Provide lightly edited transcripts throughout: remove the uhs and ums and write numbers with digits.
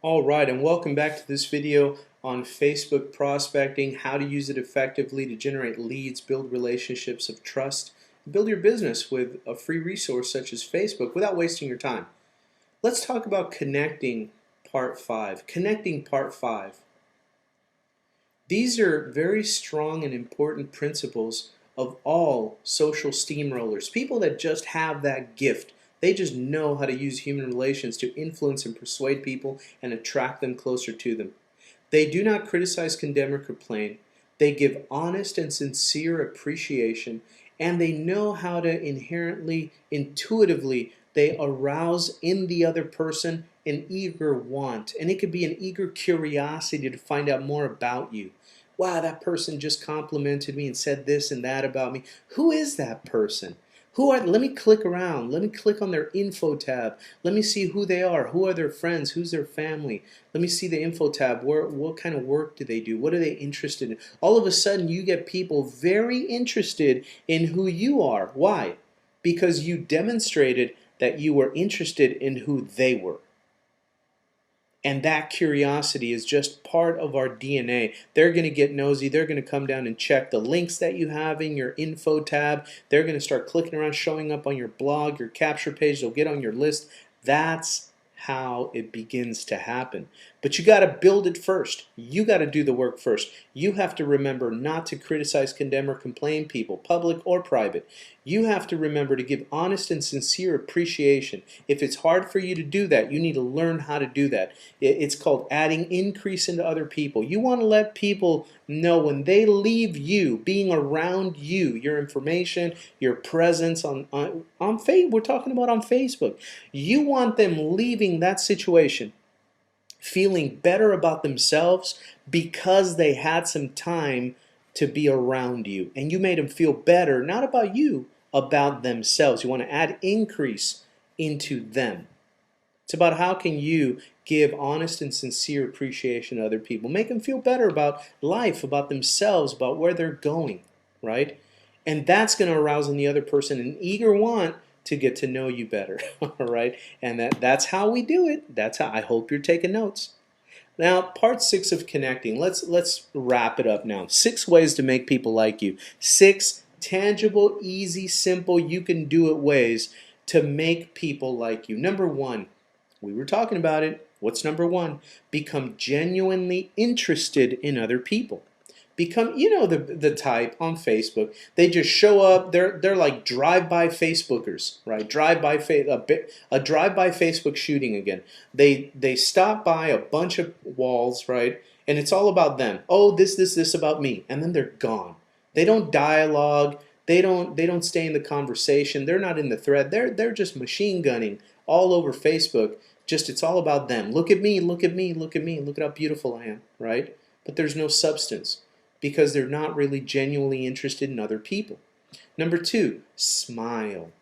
All right, and welcome back to this video on Facebook prospecting, how to use it effectively to generate leads, build relationships of trust, and build your business with a free resource such as Facebook without wasting your time. Let's talk about connecting part 5. Connecting part 5. These are very strong and important principles of all social steamrollers, people that just have that gift. They just know how to use human relations to influence and persuade people and attract them closer to them. They do not criticize, condemn, or complain. They give honest and sincere appreciation, and they know how to inherently, intuitively, they arouse in the other person an eager want. And it could be an eager curiosity to find out more about you. Wow, that person just complimented me and said this and that about me. Who is that person? Let me click around. Let me click on their info tab. Let me see who they are. Who are their friends? Who's their family? Let me see the info tab. What kind of work do they do? What are they interested in? All of a sudden, you get people very interested in who you are. Why? Because you demonstrated that you were interested in who they were. And that curiosity is just part of our DNA. They're going to get nosy. They're going to come down and check the links that you have in your info tab. They're going to start clicking around, showing up on your blog, your capture page. They'll get on your list. That's how it begins to happen. But you got to build it first. You got to do the work first. You have to remember not to criticize, condemn, or complain people, public or private. You have to remember to give honest and sincere appreciation. If it's hard for you to do that, you need to learn how to do that. It's called adding increase into other people. You want to let people know when they leave you, being around you, your information, your presence on Facebook. We're talking about on Facebook. You want them leaving that situation feeling better about themselves because they had some time to be around you. And you made them feel better, not about you, about themselves. You want to add increase into them. It's about how can you give honest and sincere appreciation to other people. Make them feel better about life, about themselves, about where they're going, right? And that's going to arouse in the other person an eager want to get to know you better, all right? And that's how we do it. That's how I hope you're taking notes. Now, part 6 of connecting. Let's wrap it up now. 6 ways to make people like you. 6 tangible, easy, simple, you can do it ways to make people like you. Number 1, we were talking about it. What's number 1? Become genuinely interested in other people. Become, you know, the type on Facebook. They just show up. They're like drive-by Facebookers, right? A drive-by Facebook shooting again. They stop by a bunch of walls, right? And it's all about them. Oh, this about me, and then they're gone. They don't dialogue. They don't stay in the conversation. They're not in the thread. They're just machine gunning all over Facebook. Just it's all about them. Look at me, look at me, look at me, look at how beautiful I am, right? But there's no substance because they're not really genuinely interested in other people. Number 2, smile.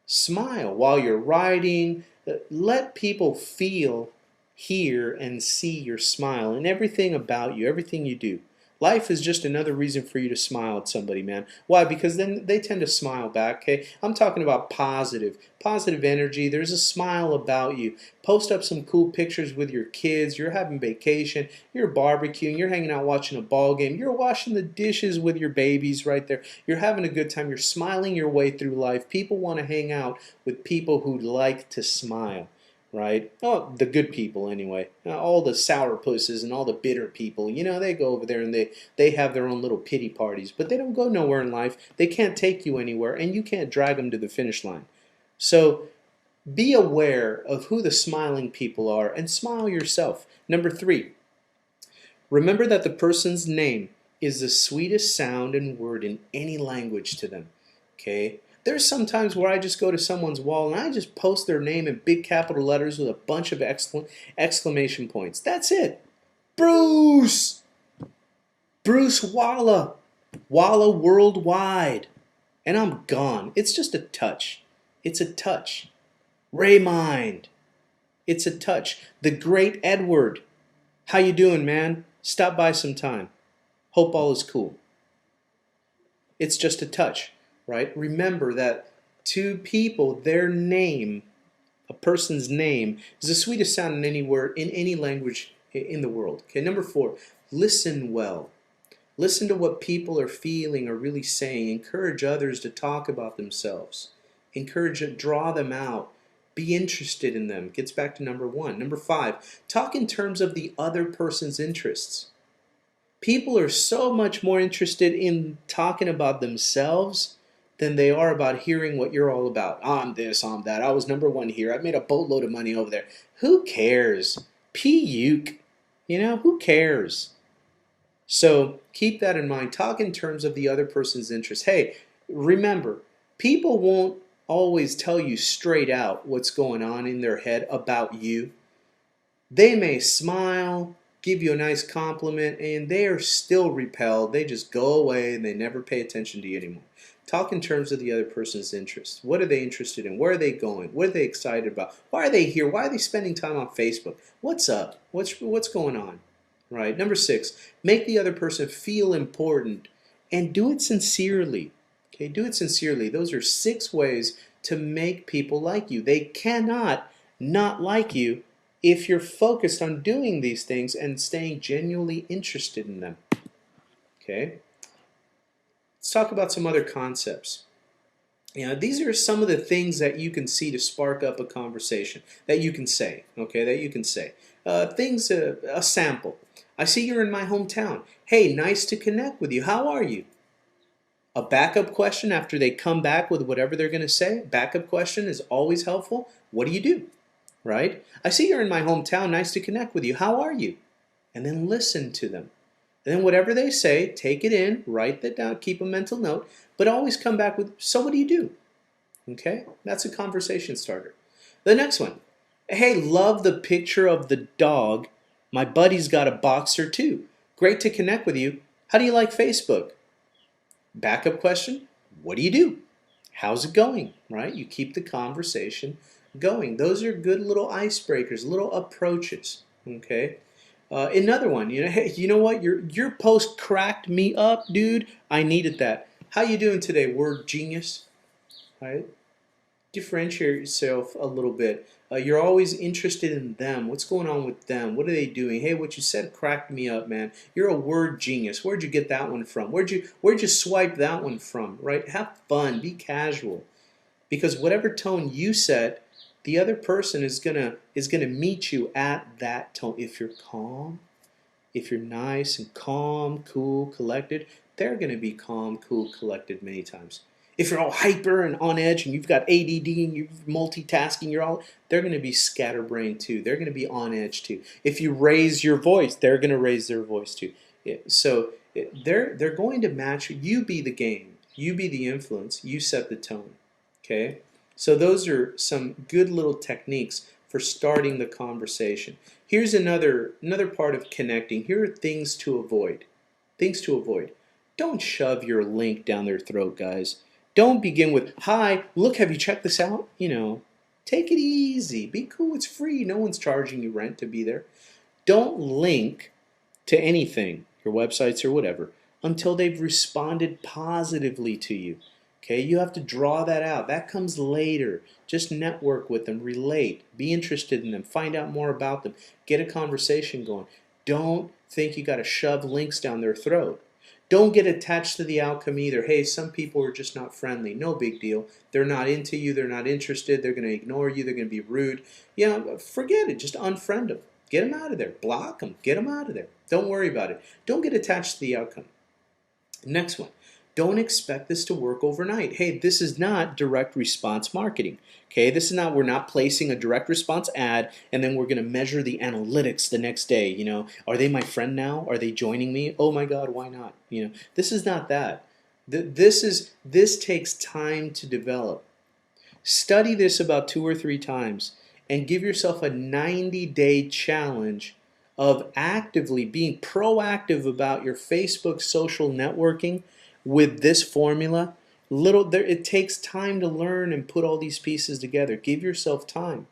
Smile while you're writing. Let people feel, hear, and see your smile and everything about you, everything you do. Life is just another reason for you to smile at somebody, man. Why? Because then they tend to smile back, okay? I'm talking about positive energy. There's a smile about you. Post up some cool pictures with your kids. You're having vacation. You're barbecuing. You're hanging out watching a ball game. You're washing the dishes with your babies right there. You're having a good time. You're smiling your way through life. People want to hang out with people who like to smile. Right? Oh, the good people anyway. All the sourpusses and all the bitter people, you know, they go over there and they have their own little pity parties, but they don't go nowhere in life. They can't take you anywhere, and you can't drag them to the finish line. So be aware of who the smiling people are and smile yourself. Number 3, remember that the person's name is the sweetest sound and word in any language to them. Okay? There's some times where I just go to someone's wall and I just post their name in big capital letters with a bunch of exclamation points. That's it. Bruce! Bruce Walla. Walla worldwide. And I'm gone. It's just a touch. It's a touch. Raymind. It's a touch. The great Edward. How you doing, man? Stop by sometime. Hope all is cool. It's just a touch. Right? Remember that to people, their name, a person's name is the sweetest sound in any word, in any language in the world. Okay, number 4, listen well. Listen to what people are feeling or really saying. Encourage others to talk about themselves. Draw them out. Be interested in them. Gets back to number 1. Number 5, talk in terms of the other person's interests. People are so much more interested in talking about themselves than they are about hearing what you're all about. I'm this, I'm that. I was number 1 here. I made a boatload of money over there. Who cares? Puke. Who cares? So keep that in mind. Talk in terms of the other person's interests. Hey, remember, people won't always tell you straight out what's going on in their head about you. They may smile, give you a nice compliment, and they are still repelled. They just go away and they never pay attention to you anymore. Talk in terms of the other person's interests. What are they interested in? Where are they going? What are they excited about? Why are they here? Why are they spending time on Facebook? What's up? What's going on? Right. Number 6, make the other person feel important and do it sincerely. Okay, do it sincerely. Those are 6 ways to make people like you. They cannot not like you if you're focused on doing these things and staying genuinely interested in them. Okay? Let's talk about some other concepts. These are some of the things that you can see to spark up a conversation that you can say. Okay, that you can say. A sample. I see you're in my hometown. Hey, nice to connect with you. How are you? A backup question after they come back with whatever they're going to say. Backup question is always helpful. What do you do? Right? I see you're in my hometown. Nice to connect with you. How are you? And then listen to them. And then whatever they say, take it in, write that down, keep a mental note, but always come back with, so what do you do? Okay? That's a conversation starter. The next one. Hey, love the picture of the dog. My buddy's got a boxer too. Great to connect with you. How do you like Facebook? Backup question. What do you do? How's it going? Right? You keep the conversation going. Those are good little icebreakers, little approaches. Okay? Another one, hey, you know what? Your post cracked me up, dude. I needed that. How you doing today, word genius? Right? Differentiate yourself a little bit. You're always interested in them. What's going on with them? What are they doing? Hey, what you said cracked me up, man. You're a word genius. Where'd you get that one from? Where'd you swipe that one from? Right? Have fun. Be casual. Because whatever tone you set, the other person is gonna meet you at that tone. If you're calm, if you're nice and calm, cool, collected, they're gonna be calm, cool, collected many times. If you're all hyper and on edge and you've got ADD and you're multitasking, they're gonna be scatterbrained too. They're gonna be on edge too. If you raise your voice, they're gonna raise their voice too. They're going to match you. You be the game. You be the influence. You set the tone. Okay. So those are some good little techniques for starting the conversation. Here's another part of connecting. Here are things to avoid. Things to avoid. Don't shove your link down their throat, guys. Don't begin with, hi, look, have you checked this out? Take it easy. Be cool. It's free. No one's charging you rent to be there. Don't link to anything, your websites or whatever, until they've responded positively to you. Okay, you have to draw that out. That comes later. Just network with them, relate, be interested in them, find out more about them, get a conversation going. Don't think you got to shove links down their throat. Don't get attached to the outcome either. Hey, some people are just not friendly. No big deal. They're not into you. They're not interested. They're going to ignore you. They're going to be rude. Forget it. Just unfriend them. Get them out of there. Block them. Get them out of there. Don't worry about it. Don't get attached to the outcome. Next one. Don't expect this to work overnight. Hey, this is not direct response marketing. Okay, we're not placing a direct response ad and then we're going to measure the analytics the next day. Are they my friend now? Are they joining me? Oh my God, why not? This is not that. This takes time to develop. Study this about 2 or 3 times and give yourself a 90-day challenge of actively being proactive about your Facebook social networking with this formula. It takes time to learn and put all these pieces together. Give yourself time.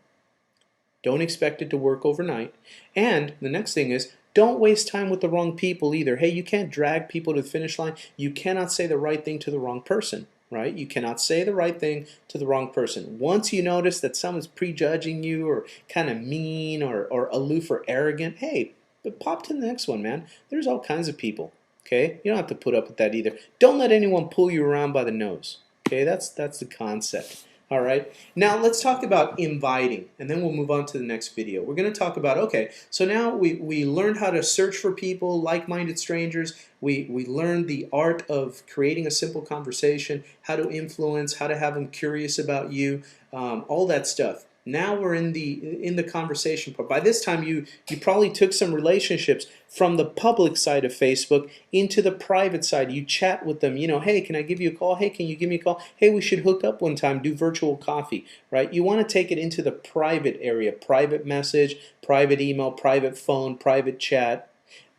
Don't expect it to work overnight. And the next thing is, don't waste time with the wrong people either. Hey, you can't drag people to the finish line. You cannot say the right thing to the wrong person. right? You cannot say the right thing to the wrong person. Once you notice that someone's prejudging you or kind of mean or aloof or arrogant, hey, but pop to the next one, man. There's all kinds of people, okay? You don't have to put up with that either. Don't let anyone pull you around by the nose, okay? That's the concept. All right, now let's talk about inviting, and then we'll move on to the next video. We're going to talk about, okay, so now we learned how to search for people, like-minded strangers. We learned the art of creating a simple conversation, how to influence, how to have them curious about you, all that stuff. Now we're in the conversation part. By this time, you probably took some relationships from the public side of Facebook into the private side. You chat with them. You know, hey, can I give you a call? Hey, can you give me a call? Hey, we should hook up one time, do virtual coffee, right? You want to take it into the private area, private message, private email, private phone, private chat.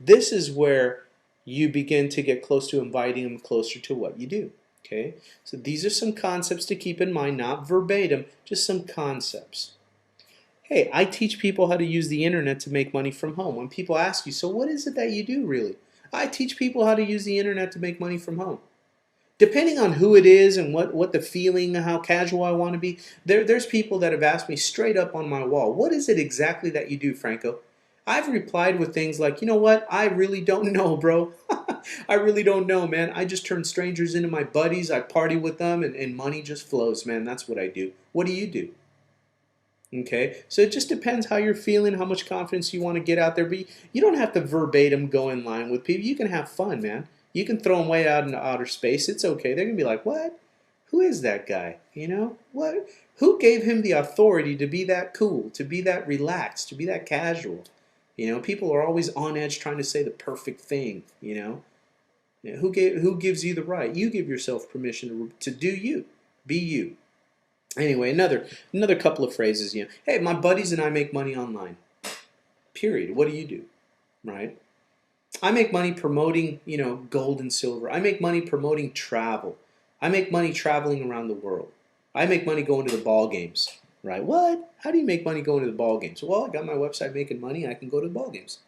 This is where you begin to get close to inviting them closer to what you do. Okay, so these are some concepts to keep in mind, not verbatim, just some concepts. Hey, I teach people how to use the internet to make money from home. When people ask you, so what is it that you do really? I teach people how to use the internet to make money from home. Depending on who it is and what the feeling, how casual I want to be, there's people that have asked me straight up on my wall, what is it exactly that you do, Franco? I've replied with things like, you know what, I really don't know, bro. I really don't know, man. I just turn strangers into my buddies. I party with them, and money just flows, man. That's what I do. What do you do? Okay, so it just depends how you're feeling, how much confidence you want to get out there. But you don't have to verbatim go in line with people. You can have fun, man. You can throw them way out into outer space. It's okay. They're going to be like, what? Who is that guy? You know? What? Who gave him the authority to be that cool, to be that relaxed, to be that casual? You know, people are always on edge trying to say the perfect thing, you know? Yeah, who gives you the right? You give yourself permission to do you, be you. Anyway, another couple of phrases. You know, hey, my buddies and I make money online. Period. What do you do? Right? I make money promoting, you know, gold and silver. I make money promoting travel. I make money traveling around the world. I make money going to the ball games. Right? What? How do you make money going to the ball games? Well, I got my website making money. I can go to the ball games.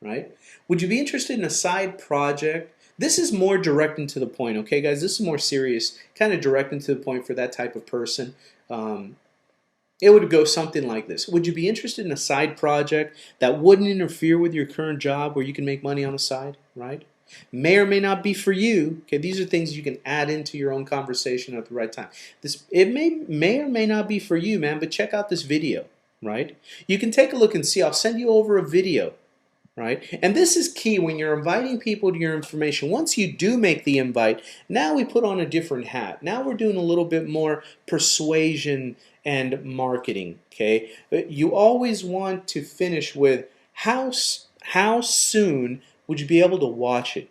Right? Would you be interested in a side project? This is more direct and to the point, okay, guys? This is more serious, kind of direct and to the point for that type of person. It would go something like this. Would you be interested in a side project that wouldn't interfere with your current job where you can make money on the side, right? May or may not be for you. Okay, these are things you can add into your own conversation at the right time. It may or may not be for you, man, but check out this video, right? You can take a look and see. I'll send you over a video. Right? And this is key when you're inviting people to your information. Once you do make the invite, now we put on a different hat. Now we're doing a little bit more persuasion and marketing. Okay? You always want to finish with how soon would you be able to watch it?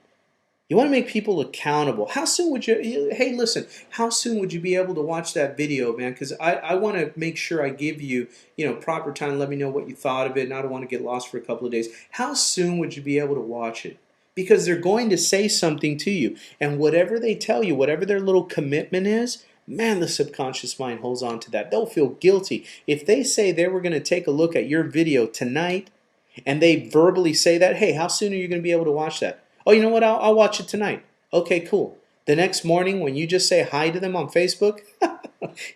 You want to make people accountable. How soon would you, hey, listen, how soon would you be able to watch that video, man? Because I want to make sure I give you, proper time. Let me know what you thought of it, and I don't want to get lost for a couple of days. How soon would you be able to watch it? Because they're going to say something to you. And whatever they tell you, whatever their little commitment is, man, the subconscious mind holds on to that. They'll feel guilty. If they say they were going to take a look at your video tonight, and they verbally say that, hey, how soon are you going to be able to watch that? Oh, you know what? I'll watch it tonight. Okay, cool. The next morning when you just say hi to them on Facebook,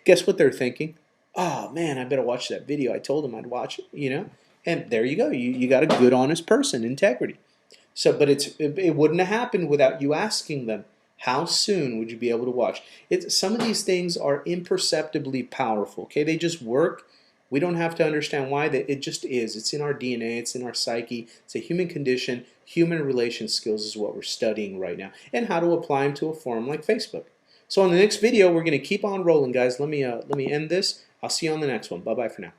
guess what they're thinking? Oh, man, I better watch that video. I told them I'd watch it, And there you go. You got a good, honest person, integrity. So, but it wouldn't have happened without you asking them, how soon would you be able to watch? Some of these things are imperceptibly powerful, okay? They just work. We don't have to understand why. It just is. It's in our DNA. It's in our psyche. It's a human condition. Human relation skills is what we're studying right now, and how to apply them to a forum like Facebook. So on the next video, we're going to keep on rolling, guys. Let me end this. I'll see you on the next one. Bye-bye for now.